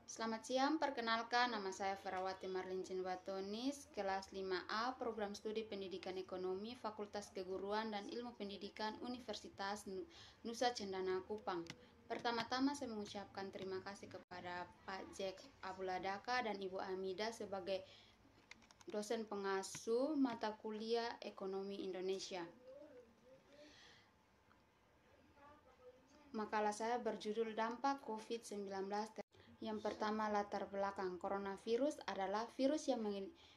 Selamat siang, perkenalkan nama saya Ferawati Marlin Batonis, kelas 5A, Program Studi Pendidikan Ekonomi, Fakultas Keguruan dan Ilmu Pendidikan Universitas Nusa Cendana Kupang. Pertama-tama saya mengucapkan terima kasih kepada Pak Jack Abuladaka dan Ibu Amida sebagai dosen pengasuh mata kuliah Ekonomi Indonesia. Makalah saya berjudul Dampak COVID-19. Yang pertama, latar belakang. Coronavirus adalah virus yang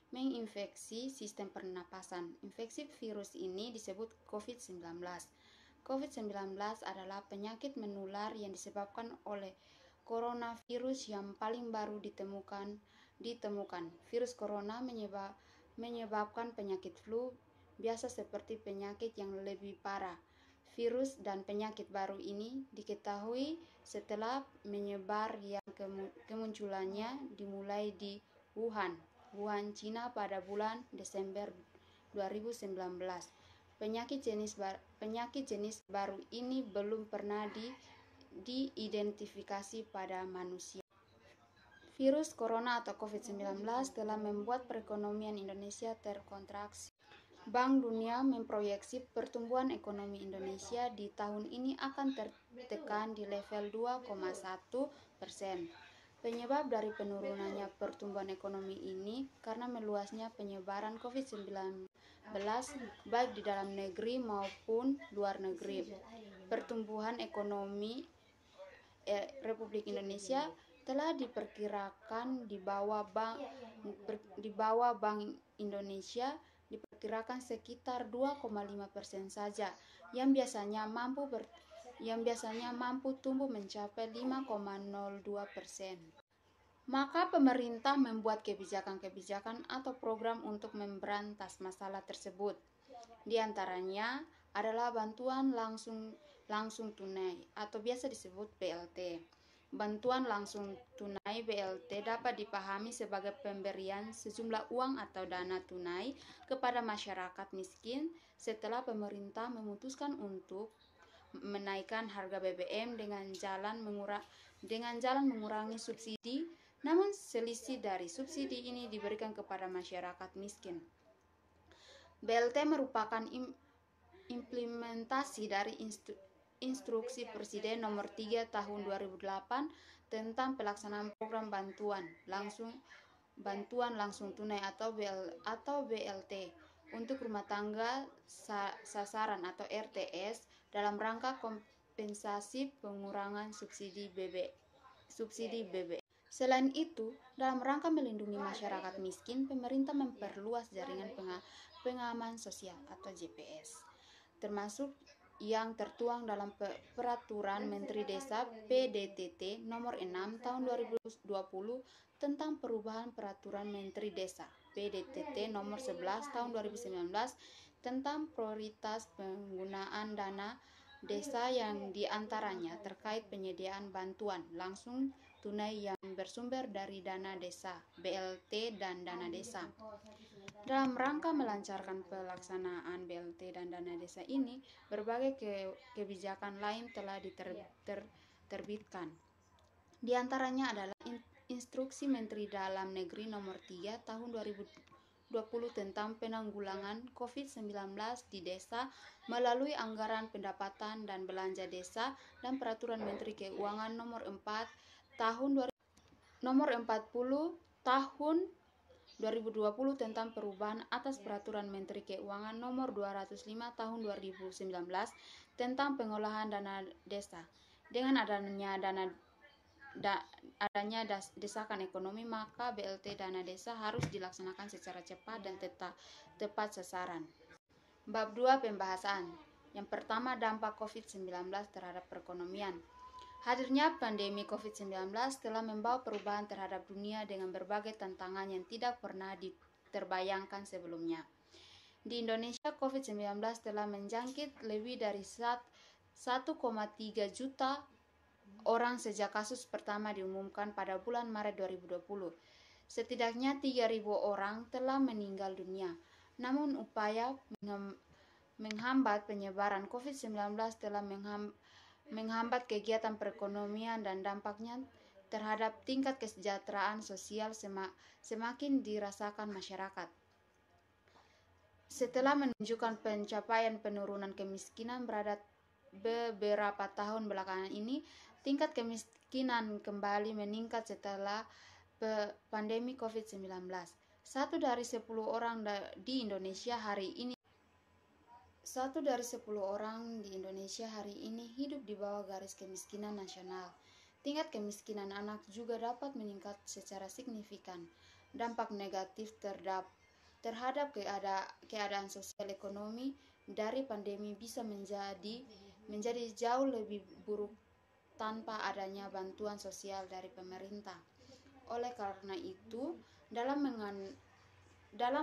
menginfeksi sistem pernapasan. Infeksi virus ini disebut COVID-19. COVID-19 adalah penyakit menular yang disebabkan oleh coronavirus yang paling baru ditemukan. Virus corona menyebabkan penyakit flu biasa seperti penyakit yang lebih parah. Virus dan penyakit baru ini diketahui setelah menyebar yang kemunculannya dimulai di Wuhan, Cina pada bulan Desember 2019. Penyakit jenis baru ini belum pernah diidentifikasi pada manusia. Virus corona atau COVID-19 telah membuat perekonomian Indonesia terkontraksi. Bank Dunia memproyeksi pertumbuhan ekonomi Indonesia di tahun ini akan tertekan di level 2,1%. Penyebab dari penurunannya pertumbuhan ekonomi ini karena meluasnya penyebaran COVID-19 baik di dalam negeri maupun luar negeri. Pertumbuhan ekonomi Republik Indonesia telah diperkirakan di bawah Bank Indonesia diperkirakan sekitar 2,5% saja, yang biasanya mampu tumbuh mencapai 5,02%. Maka pemerintah membuat kebijakan atau program untuk memberantas masalah tersebut. Di antaranya adalah bantuan langsung tunai atau biasa disebut BLT. Bantuan langsung tunai BLT dapat dipahami sebagai pemberian sejumlah uang atau dana tunai kepada masyarakat miskin setelah pemerintah memutuskan untuk menaikkan harga BBM dengan jalan mengurangi subsidi, namun selisih dari subsidi ini diberikan kepada masyarakat miskin. BLT merupakan implementasi dari Instruksi Presiden Nomor 3 Tahun 2008 tentang pelaksanaan program bantuan langsung tunai atau BLT untuk rumah tangga sasaran atau RTS dalam rangka kompensasi pengurangan subsidi BBM. Selain itu, dalam rangka melindungi masyarakat miskin, pemerintah memperluas jaringan pengaman sosial atau JPS, termasuk yang tertuang dalam Peraturan Menteri Desa PDTT Nomor 6 Tahun 2020 tentang perubahan Peraturan Menteri Desa PDTT Nomor 11 Tahun 2019 tentang prioritas penggunaan dana desa yang diantaranya terkait penyediaan bantuan langsung tunai yang bersumber dari dana desa, BLT dan dana desa. Dalam rangka melancarkan pelaksanaan BLT dan dana desa ini, berbagai kebijakan lain telah diterbitkan. Di antaranya adalah Instruksi Menteri Dalam Negeri Nomor 3 Tahun 2020 tentang penanggulangan COVID-19 di desa melalui anggaran pendapatan dan belanja desa dan Peraturan Menteri Keuangan Nomor 40 Tahun 2020 tentang perubahan atas Peraturan Menteri Keuangan Nomor 205 Tahun 2019 tentang pengolahan dana desa. Dengan adanya desakan ekonomi, maka BLT dana desa harus dilaksanakan secara cepat dan tepat sasaran. Bab 2 pembahasan. Yang pertama, dampak COVID-19 terhadap perekonomian. Hadirnya pandemi COVID-19 telah membawa perubahan terhadap dunia dengan berbagai tantangan yang tidak pernah terbayangkan sebelumnya. Di Indonesia, COVID-19 telah menjangkit lebih dari 1,3 juta orang sejak kasus pertama diumumkan pada bulan Maret 2020. Setidaknya 3.000 orang telah meninggal dunia. Namun upaya menghambat penyebaran COVID-19 telah menghambat kegiatan perekonomian dan dampaknya terhadap tingkat kesejahteraan sosial semakin dirasakan masyarakat. Setelah menunjukkan pencapaian penurunan kemiskinan beberapa tahun belakangan ini, tingkat kemiskinan kembali meningkat setelah pandemi COVID-19. 1 dari 10 orang di Indonesia hari ini 1 dari 10 orang di Indonesia hari ini hidup di bawah garis kemiskinan nasional. Tingkat kemiskinan anak juga dapat meningkat secara signifikan. Dampak negatif terhadap keadaan sosial ekonomi dari pandemi bisa menjadi jauh lebih buruk tanpa adanya bantuan sosial dari pemerintah. Oleh karena itu, dalam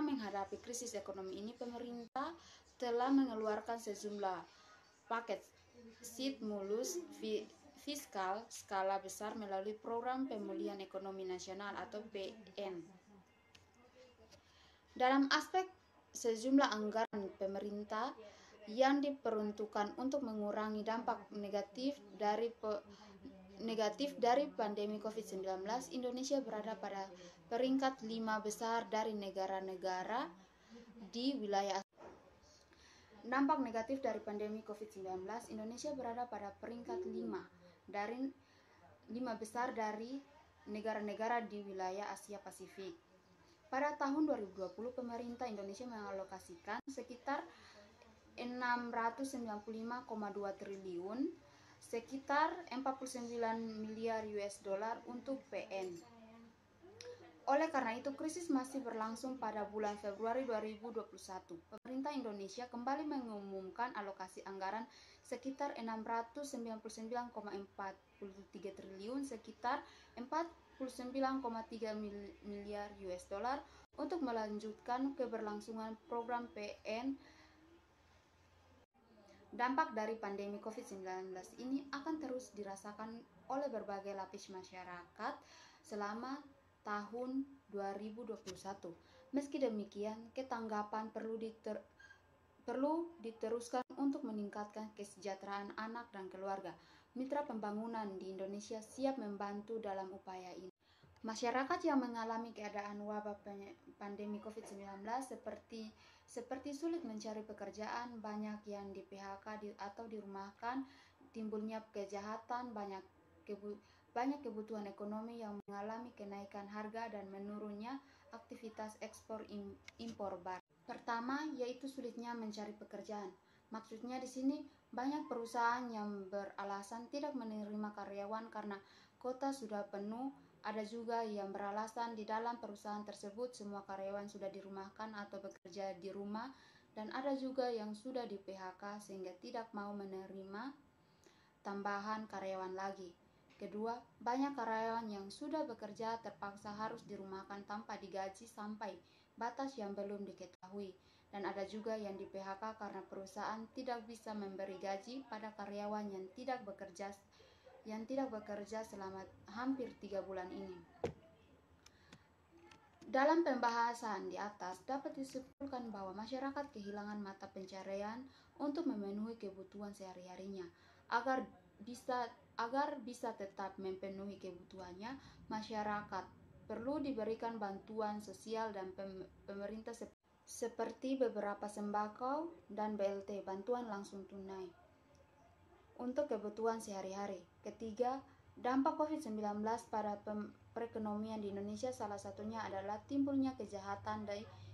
menghadapi krisis ekonomi ini, pemerintah telah mengeluarkan sejumlah paket stimulus fiskal skala besar melalui Program Pemulihan Ekonomi Nasional atau PN. Dalam aspek sejumlah anggaran pemerintah yang diperuntukkan untuk mengurangi dampak negatif dari pandemi COVID-19, Indonesia berada pada peringkat 5 besar dari negara-negara di wilayah. Dampak negatif dari pandemi COVID-19, Indonesia berada pada peringkat 5 besar dari negara-negara di wilayah Asia Pasifik. Pada tahun 2020, pemerintah Indonesia mengalokasikan sekitar 695,2 triliun, sekitar 49 miliar US dollar untuk PN. Oleh karena itu, krisis masih berlangsung. Pada bulan Februari 2021. Pemerintah Indonesia kembali mengumumkan alokasi anggaran sekitar 699,43 triliun, sekitar 49,3 miliar US dollar untuk melanjutkan keberlangsungan program PN. Dampak dari pandemi COVID-19 ini akan terus dirasakan oleh berbagai lapis masyarakat selama tahun 2021. Meski demikian, ketanggapan perlu diteruskan untuk meningkatkan kesejahteraan anak dan keluarga. Mitra pembangunan di Indonesia siap membantu dalam upaya ini. Masyarakat yang mengalami keadaan wabah pandemi COVID-19 seperti sulit mencari pekerjaan, banyak yang di PHK atau dirumahkan, timbulnya kejahatan, banyak kebutuhan ekonomi yang mengalami kenaikan harga dan menurunnya aktivitas ekspor impor barang. Pertama, yaitu sulitnya mencari pekerjaan. Maksudnya di sini banyak perusahaan yang beralasan tidak menerima karyawan karena kota sudah penuh. Ada juga yang beralasan di dalam perusahaan tersebut semua karyawan sudah dirumahkan atau bekerja di rumah, dan ada juga yang sudah di PHK sehingga tidak mau menerima tambahan karyawan lagi. Kedua, banyak karyawan yang sudah bekerja terpaksa harus dirumahkan tanpa digaji sampai batas yang belum diketahui. Dan ada juga yang di PHK karena perusahaan tidak bisa memberi gaji pada karyawan yang tidak bekerja selama hampir 3 bulan ini. Dalam pembahasan di atas dapat disimpulkan bahwa masyarakat kehilangan mata pencaharian untuk memenuhi kebutuhan sehari-harinya. Agar bisa tetap memenuhi kebutuhannya, masyarakat perlu diberikan bantuan sosial dan pemerintah seperti beberapa sembako dan BLT, bantuan langsung tunai, untuk kebutuhan sehari-hari. Ketiga, dampak COVID-19 pada perekonomian di Indonesia salah satunya adalah timbulnya kejahatan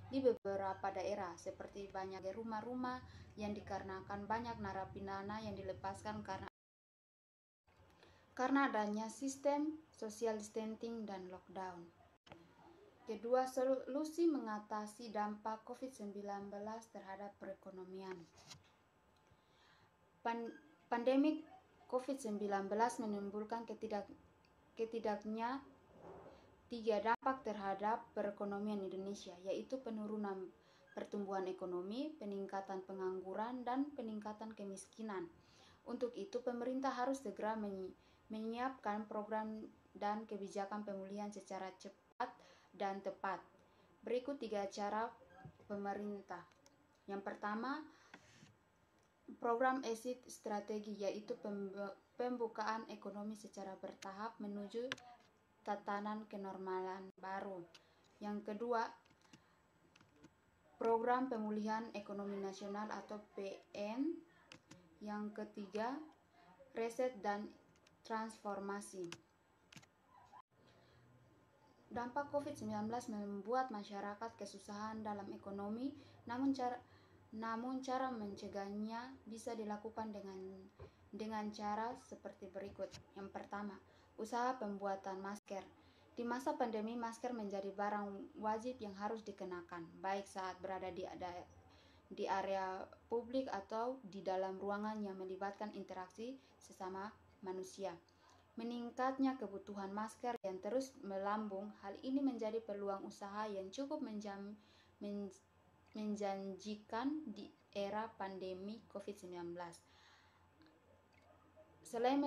di beberapa daerah, seperti banyak rumah-rumah yang dikarenakan banyak narapidana yang dilepaskan karena adanya sistem social distancing dan lockdown. Kedua, solusi mengatasi dampak COVID-19 terhadap perekonomian. Pandemi COVID-19 menimbulkan ketidaknya 3 dampak terhadap perekonomian Indonesia, yaitu penurunan pertumbuhan ekonomi, peningkatan pengangguran, dan peningkatan kemiskinan. Untuk itu, pemerintah harus segera menyiapkan program dan kebijakan pemulihan secara cepat dan tepat. Berikut 3 cara pemerintah. Yang pertama, program exit strategi, yaitu pembukaan ekonomi secara bertahap menuju tatanan kenormalan baru. Yang kedua, program pemulihan ekonomi nasional atau PM. Yang ketiga, reset dan transformasi. Dampak COVID-19 membuat masyarakat kesusahan dalam ekonomi, namun cara mencegahnya bisa dilakukan dengan cara seperti berikut. Yang pertama, usaha pembuatan masker. Di masa pandemi, masker menjadi barang wajib yang harus dikenakan, baik saat berada di area publik atau di dalam ruangan yang melibatkan interaksi sesama manusia. Meningkatnya kebutuhan masker yang terus melambung, hal ini menjadi peluang usaha yang cukup menjanjikan di era pandemi COVID-19. Selain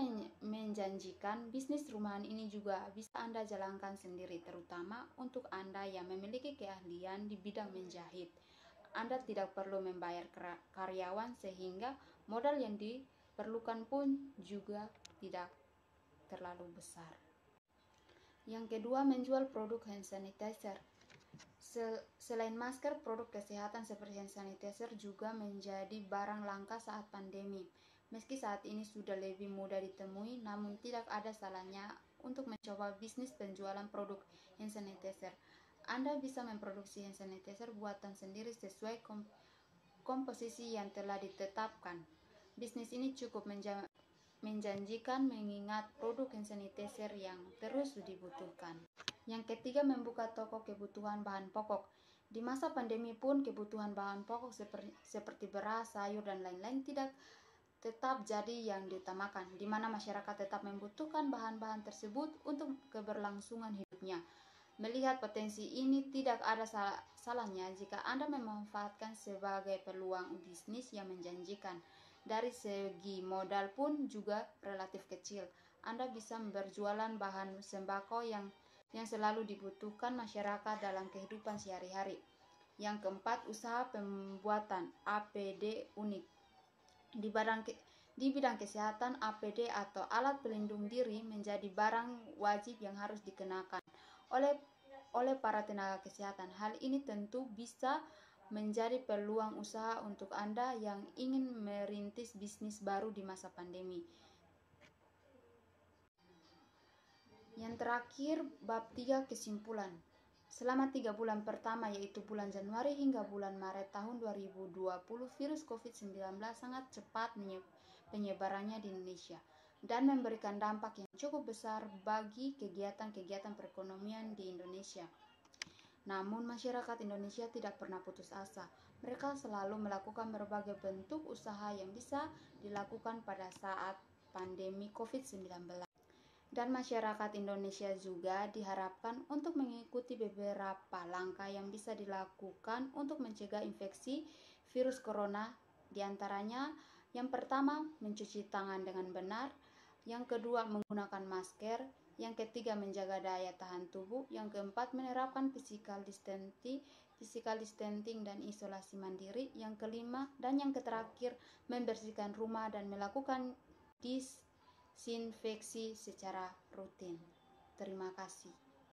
menjanjikan, bisnis rumahan ini juga bisa Anda jalankan sendiri, terutama untuk Anda yang memiliki keahlian di bidang menjahit. Anda tidak perlu membayar karyawan sehingga modal yang diperlukan pun juga tidak terlalu besar. Yang kedua, menjual produk hand sanitizer. Selain masker, produk kesehatan seperti hand sanitizer juga menjadi barang langka saat pandemi. Meski saat ini sudah lebih mudah ditemui, namun tidak ada salahnya untuk mencoba bisnis penjualan produk hand sanitizer. Anda bisa memproduksi hand sanitizer buatan sendiri sesuai komposisi yang telah ditetapkan. Bisnis ini cukup menjanjikan mengingat produk hand sanitizer yang terus dibutuhkan. Yang ketiga, membuka toko kebutuhan bahan pokok. Di masa pandemi pun kebutuhan bahan pokok seperti beras, sayur, dan lain-lain tidak tetap jadi yang diutamakan, di mana masyarakat tetap membutuhkan bahan-bahan tersebut untuk keberlangsungan hidupnya. Melihat potensi ini, tidak ada salahnya jika Anda memanfaatkan sebagai peluang bisnis yang menjanjikan. Dari segi modal pun juga relatif kecil. Anda bisa berjualan bahan sembako yang selalu dibutuhkan masyarakat dalam kehidupan sehari-hari. Yang keempat, usaha pembuatan APD unik. Di bidang kesehatan, APD atau alat pelindung diri menjadi barang wajib yang harus dikenakan oleh para tenaga kesehatan. Hal ini tentu bisa menjadi peluang usaha untuk Anda yang ingin merintis bisnis baru di masa pandemi. Yang terakhir, bab 3 kesimpulan. Selama 3 bulan pertama, yaitu bulan Januari hingga bulan Maret tahun 2020, virus COVID-19 sangat cepat penyebarannya di Indonesia dan memberikan dampak yang cukup besar bagi kegiatan-kegiatan perekonomian di Indonesia. Namun masyarakat Indonesia tidak pernah putus asa. Mereka selalu melakukan berbagai bentuk usaha yang bisa dilakukan pada saat pandemi COVID-19. Dan masyarakat Indonesia juga diharapkan untuk mengikuti beberapa langkah yang bisa dilakukan untuk mencegah infeksi virus corona. Di antaranya, yang pertama, mencuci tangan dengan benar. Yang kedua, menggunakan masker. Yang ketiga, menjaga daya tahan tubuh. Yang keempat, menerapkan physical distancing dan isolasi mandiri. Yang kelima dan yang terakhir, membersihkan rumah dan melakukan disinfeksi secara rutin. Terima kasih.